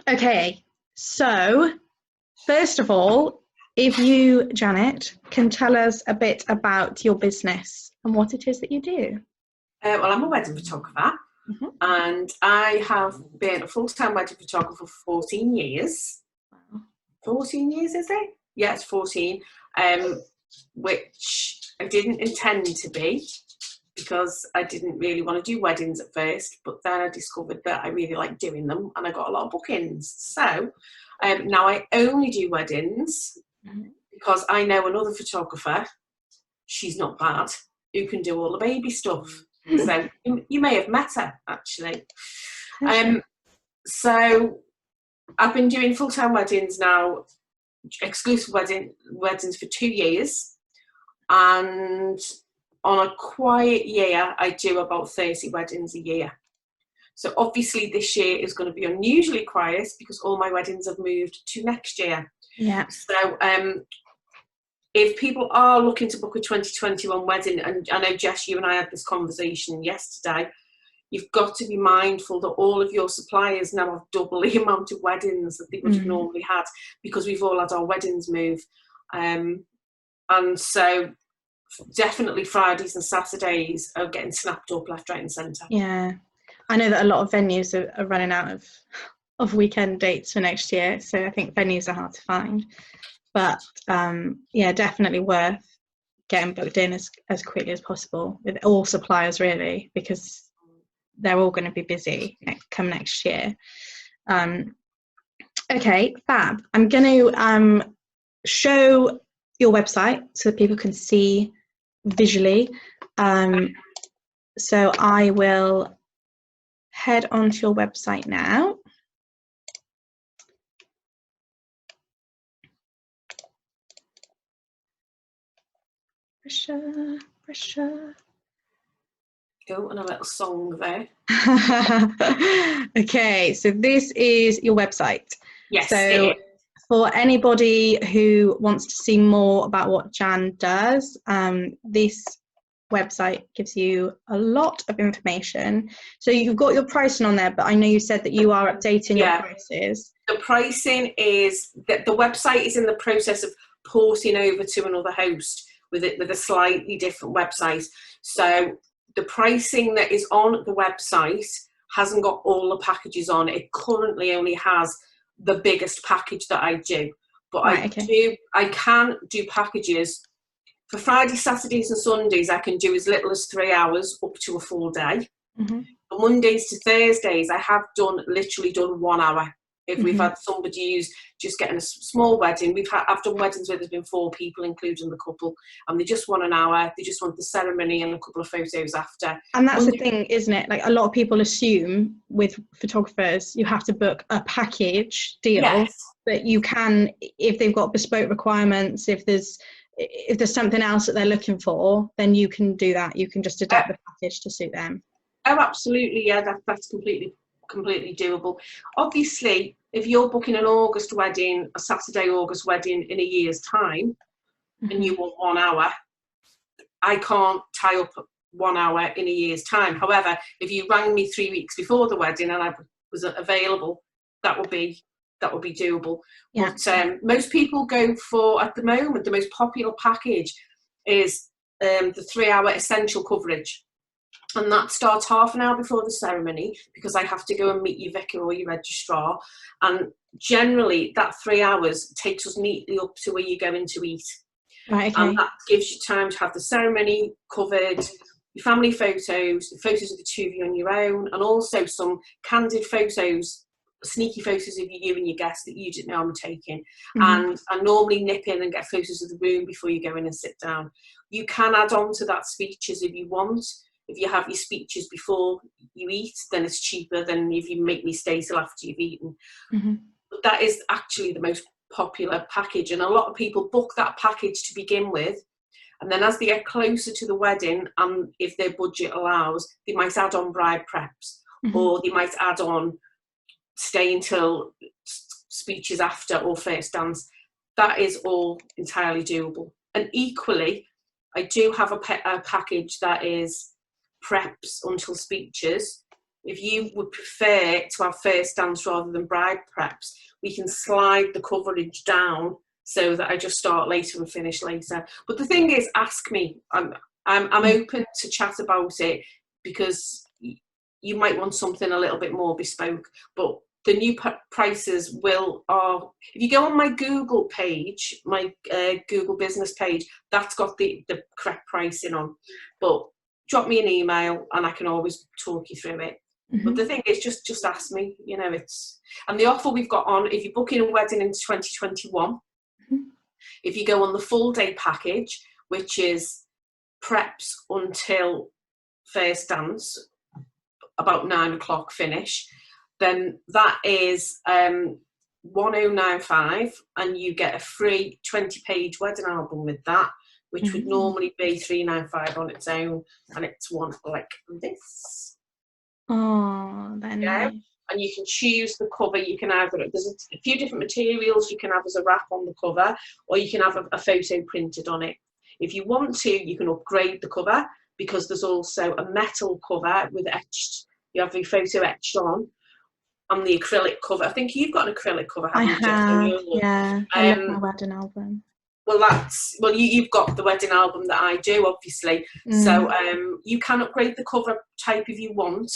Okay, so first of all, if you, Janet, can tell us a bit about your business and what it is that you do. Well, I'm a wedding photographer, Mhm. and I have been a full-time wedding photographer for 14 years. Wow. 14 years, is it? Yeah, it's 14, which I didn't intend to be because I didn't really want to do weddings at first, but then I discovered that I really like doing them and I got a lot of bookings. So now I only do weddings Mhm. because I know another photographer, she's not bad, who can do all the baby stuff. So you may have met her actually. Pleasure. Um, so I've been doing full-time weddings now, exclusive weddings for 2 years, and on a quiet year, I do about 30 weddings a year. So obviously this year is going to be unusually quiet because all my weddings have moved to next year. Yeah. So if people are looking to book a 2021 wedding, and I know Jess, you and I had this conversation yesterday, you've got to be mindful that all of your suppliers now have double the amount of weddings that they would have Mm. normally had because we've all had our weddings move. And so definitely Fridays and Saturdays are getting snapped up left, right and centre. Yeah. I know that a lot of venues are running out of weekend dates for next year, so I think venues are hard to find. But yeah, definitely worth getting booked in as quickly as possible with all suppliers, really, because they're all going to be busy come next year. Okay, fab. I'm going to show your website so that people can see visually. So I will head onto your website now. Pressure, pressure. Oh, and a little song there. Okay, so this is your website. Yes, it So is. for anybody who wants to see more about what Jan does, this website gives you a lot of information. So you've got your pricing on there, but I know you said that you are updating your prices. The pricing is that the website is in the process of porting over to another host with a slightly different website. So the pricing that is on the website hasn't got all the packages on. It currently only has the biggest package that I do. But Right, okay. I can do packages for Fridays, Saturdays and Sundays. I can do as little as 3 hours up to a full day. Mm-hmm. Mondays to Thursdays, I have literally done 1 hour. If we've Mm-hmm. had somebody who's just getting a small wedding, I've done weddings where there's been 4 people, including the couple, and they just want an hour. They just want the ceremony and a couple of photos after. And that's the thing, isn't it? Like a lot of people assume with photographers, you have to book a package deal, Yes. but you can, if they've got bespoke requirements, if there's something else that they're looking for, then you can do that. You can just adapt the package to suit them. Oh, absolutely. Yeah, that's completely doable. Obviously, if you're booking an August wedding, a Saturday August wedding in a year's time, and you want 1 hour, I can't tie up 1 hour in a year's time. However, if you rang me 3 weeks before the wedding and I was available, that would be doable. Yeah. But most people go for, at the moment, the most popular package is the 3 hour essential coverage. And that starts half an hour before the ceremony because I have to go and meet your vicar or your registrar. And generally, that 3 hours takes us neatly up to where you're going to eat. Right, okay. And that gives you time to have the ceremony covered, your family photos, photos of the two of you on your own, and also some candid photos, sneaky photos of you and your guests that you didn't know I'm taking. Mm-hmm. And I normally nip in and get photos of the room before you go in and sit down. You can add on to that speeches if you want. If you have your speeches before you eat, then it's cheaper than if you make me stay till after you've eaten. Mm-hmm. But that is actually the most popular package, and a lot of people book that package to begin with, and then as they get closer to the wedding, and if their budget allows, they might add on bride preps, Mm-hmm. or they might add on stay until speeches after or first dance. That is all entirely doable. And equally, I do have a package that is preps until speeches, if you would prefer to have first dance rather than bride preps, we can slide the coverage down so that I just start later and finish later. But the thing is, ask me. I'm open to chat about it, because you might want something a little bit more bespoke. But the new prices are, if you go on my Google page, my Google business page, that's got the correct pricing on. But drop me an email and I can always talk you through it. But the thing is, just ask me, you know. And the offer we've got on, if you're booking a wedding in 2021, if you go on the full day package, which is preps until first dance, about 9 o'clock finish, then that is 1095, and you get a free 20-page wedding album with that, which would normally be 395 on its own, and it's one like this. Oh, then nice. And you can choose the cover. You can either, there's a few different materials you can have as a wrap on the cover, or you can have a photo printed on it. If you want to, you can upgrade the cover, because there's also a metal cover with etched, you have your photo etched on the acrylic cover. I think you've got an acrylic cover, haven't you? I have, yeah. I love my wedding album. Well, you've got the wedding album that I do, obviously. So you can upgrade the cover type if you want.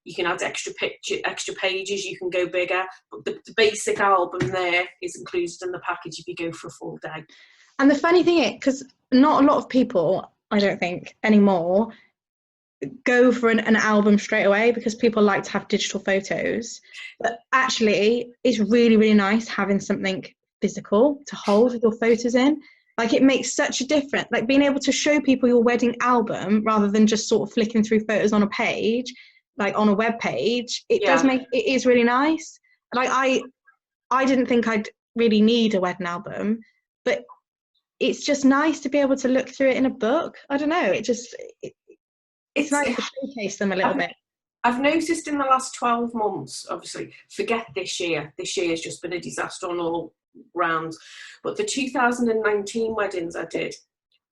You can add extra pages, you can go bigger. But the basic album there is included in the package if you go for a full day. And the funny thing is, because not a lot of people, I don't think, anymore, go for an album straight away, because people like to have digital photos. But actually, it's really, really nice having something physical to hold your photos in. Like, it makes such a difference. Like, being able to show people your wedding album rather than just sort of flicking through photos on a page, like on a web page, it is really nice. Like, I didn't think I'd really need a wedding album, but it's just nice to be able to look through it in a book. I don't know, it's nice to showcase them a little bit. I've noticed in the last 12 months, obviously, forget this year. This year has just been a disaster on all rounds. But the 2019 weddings I did,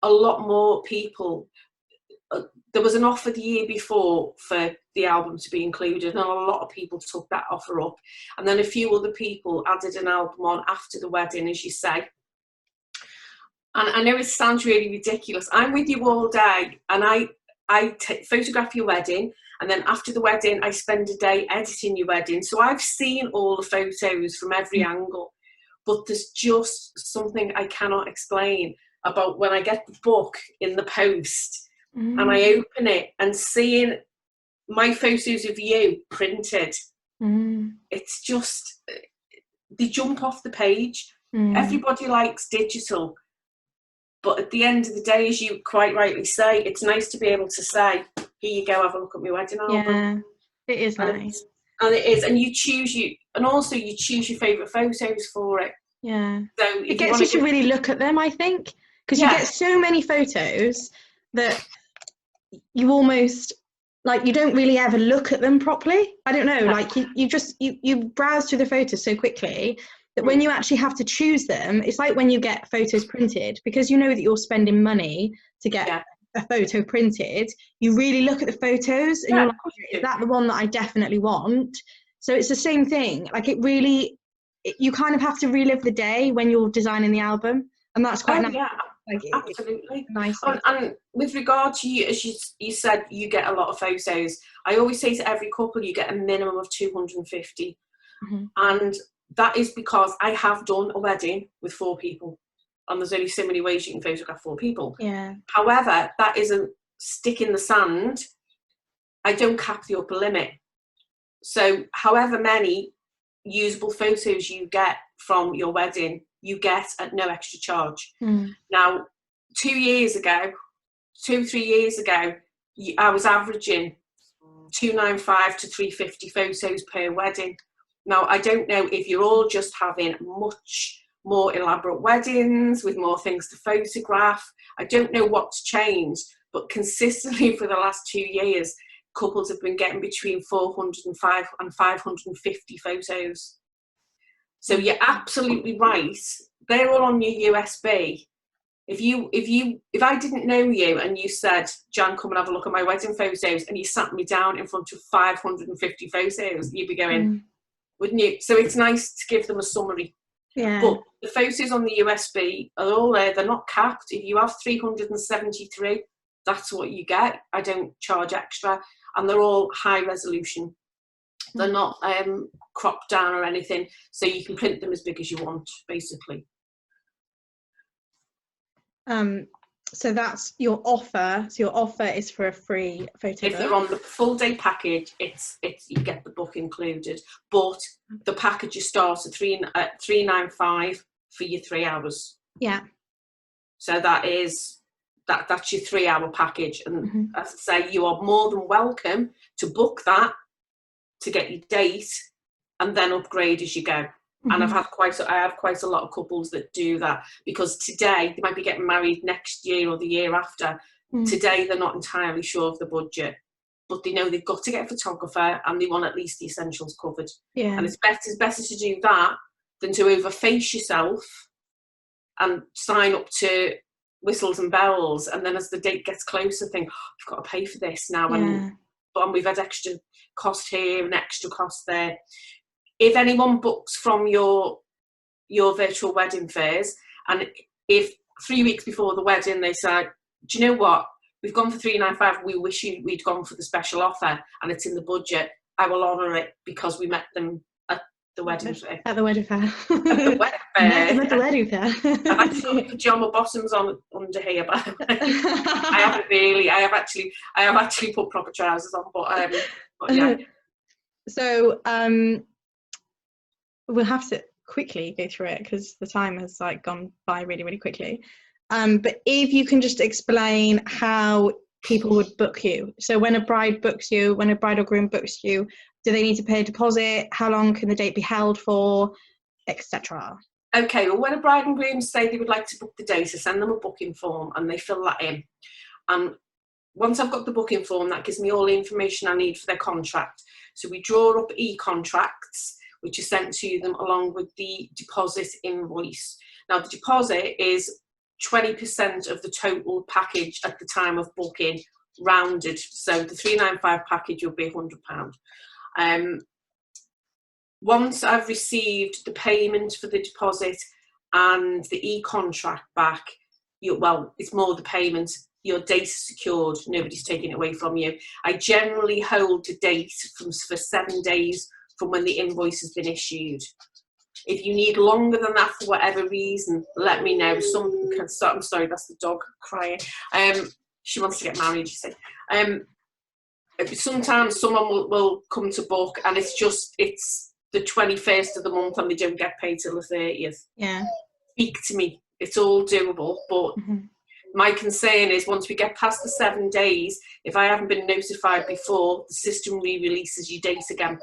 a lot more people, there was an offer the year before for the album to be included, and a lot of people took that offer up. And then a few other people added an album on after the wedding, as you say. And I know it sounds really ridiculous. I'm with you all day, and I photograph your wedding, and then after the wedding I spend a day editing your wedding. So I've seen all the photos from every angle, but there's just something I cannot explain about when I get the book in the post and I open it and seeing my photos of you printed. It's just, they jump off the page. Everybody likes digital, but at the end of the day, as you quite rightly say, it's nice to be able to say, here you go, have a look at my wedding album. Yeah, it is nice. And it is, and you choose your favourite photos for it. Yeah. So it gets you to really look at them, I think, because you get so many photos that you almost, like, you don't really ever look at them properly. I don't know, like you browse through the photos so quickly that when you actually have to choose them, it's like when you get photos printed, because you know that you're spending money to get a photo printed, you really look at the photos and you're like, is that the one that I definitely want? So it's the same thing. Like, you kind of have to relive the day when you're designing the album, and that's quite nice. Yeah, like, absolutely. Nice. And with regard to you, as you said, you get a lot of photos. I always say to every couple, you get a minimum of 250. And that is because I have done a wedding with 4 people, and there's only so many ways you can photograph 4 people. Yeah. However, that isn't stick in the sand. I don't cap the upper limit. So however many usable photos you get from your wedding, you get at no extra charge. Now, 2 years ago, 2-3 years ago, I was averaging 295 to 350 photos per wedding. Now, I don't know if you're all just having much more elaborate weddings with more things to photograph. I don't know what's changed, but consistently for the last 2 years, couples have been getting between 405 and 550 photos. So you're absolutely right. They're all on your USB. If I didn't know you and you said, Jan, come and have a look at my wedding photos, and you sat me down in front of 550 photos, you'd be going, wouldn't you? So it's nice to give them a summary. Yeah. But the photos on the USB are all there. They're not capped. If you have 373, that's what you get. I don't charge extra. And they're all high resolution. They're not cropped down or anything. So you can print them as big as you want, basically. So that's your offer. So your offer is for a free photo If book. they're on the full day package, it's you get the book included. But the packages start at $395 for your 3 hours. Yeah. So that's your 3 hour package. And as I say, you are more than welcome to book that to get your date and then upgrade as you go. And I have quite a lot of couples that do that, because today they might be getting married next year or the year after. Today they're not entirely sure of the budget, but they know they've got to get a photographer and they want at least the essentials covered. Yeah. And it's better to do that than to overface yourself and sign up to whistles and bells, and then as the date gets closer think, I've got to pay for this now. And we've had extra cost here and extra cost there. If anyone books from your virtual wedding fairs, and if 3 weeks before the wedding they say, do you know what, we've gone for $395, we wish we'd gone for the special offer and it's in the budget, I will honour it because we met them at the wedding fair. At the wedding fair. At the wedding fair. Met them at the wedding fair. I've actually got my pyjama bottoms on under here, by the way. I haven't really. I have actually put proper trousers on, but yeah. So we'll have to quickly go through it because the time has gone by really, really quickly. But if you can just explain how people would book you. So when a bride books you, when a bride or groom books you, do they need to pay a deposit? How long can the date be held for, etc.? Okay, well, when a bride and groom say they would like to book the date, I send them a booking form and they fill that in. And once I've got the booking form, that gives me all the information I need for their contract. So we draw up e-contracts, which are sent to them along with the deposit invoice. Now, the deposit is 20% of the total package at the time of booking, rounded. So the $395 package will be £100. Once I've received the payment for the deposit and the e-contract back, it's more the payment, your date is secured, nobody's taking it away from you. I generally hold the date for 7 days from when the invoice has been issued. If you need longer than that for whatever reason, let me know. I'm sorry, that's the dog crying. She wants to get married, you see. Sometimes someone will come to book and it's the 21st of the month and they don't get paid till the 30th. Yeah. Speak to me. It's all doable, but my concern is once we get past the 7 days, if I haven't been notified before, the system re-releases your date again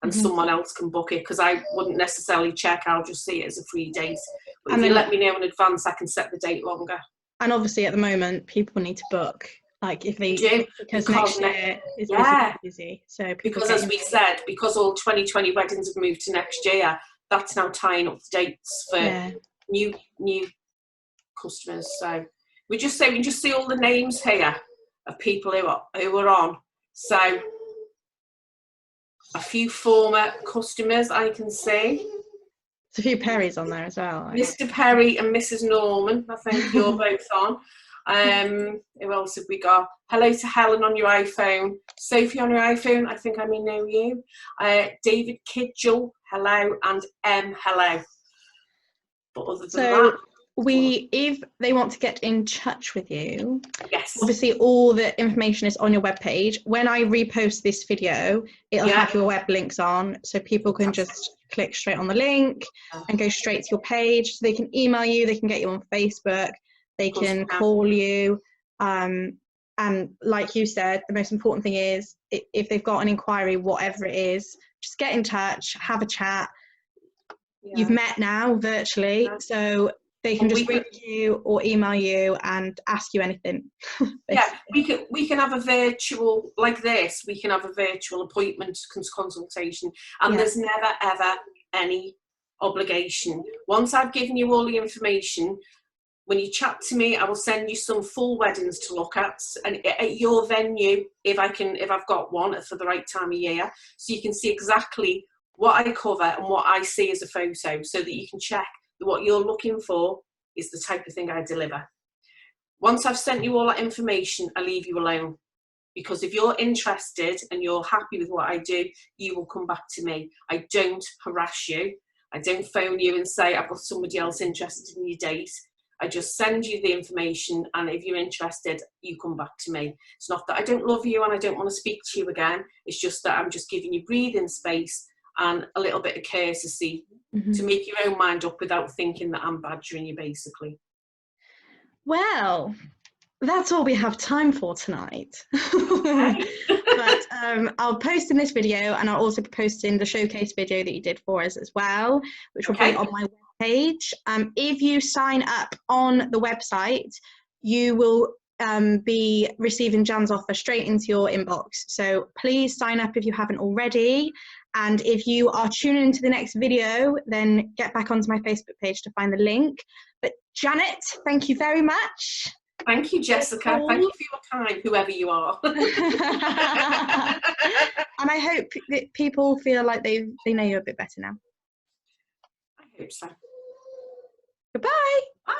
and someone else can book it, because I wouldn't necessarily check. I'll just see it as a free date. But if you let me know in advance, I can set the date longer. And obviously at the moment, people need to book. If they do, because next year is busy. So because as we said, because all 2020 weddings have moved to next year, that's now tying up the dates for new customers. So we can just see all the names here of people who are on. So a few former customers I can see. There's a few Perrys on there as well. Mr. Perry and Mrs. Norman, I think you're both on. Who else have we got? Hello to Helen on your iPhone. Sophie on your iPhone, I think I may know you. David Kidgel, hello, and hello. But other than that, if they want to get in touch with you, yes, obviously all the information is on your webpage. When I repost this video, it'll have your web links on, so people can just click straight on the link and go straight to your page. So they can email you, they can get you on Facebook, they can call you, and like you said, the most important thing is if they've got an inquiry, whatever it is, just get in touch, have a chat. You've met now virtually, so they can just reach you or email you and ask you anything. we can have a virtual, like this, we can have a virtual appointment consultation, and there's never ever any obligation. Once I've given you all the information, When you chat to me, I will send you some full weddings to look at, and at your venue, if I've got one for the right time of year, so you can see exactly what I cover and what I see as a photo, so that you can check that what you're looking for is the type of thing I deliver. Once I've sent you all that information, I leave you alone. Because if you're interested and you're happy with what I do, you will come back to me. I don't harass you. I don't phone you and say, I've got somebody else interested in your date. I just send you the information, and if you're interested, you come back to me. It's not that I don't love you and I don't want to speak to you again. It's just that I'm just giving you breathing space and a little bit of courtesy to make your own mind up without thinking that I'm badgering you, basically. Well, that's all we have time for tonight. Okay. But I'll post in this video, and I'll also be posting the showcase video that you did for us as well, which will be on my webpage. If you sign up on the website, you will be receiving Jan's offer straight into your inbox. So please sign up if you haven't already. And if you are tuning into the next video, then get back onto my Facebook page to find the link. But Janet, thank you very much. Thank you, Jessica. Thank you for your time, whoever you are. And I hope that people feel like they know you a bit better now. I hope so. Goodbye. Bye.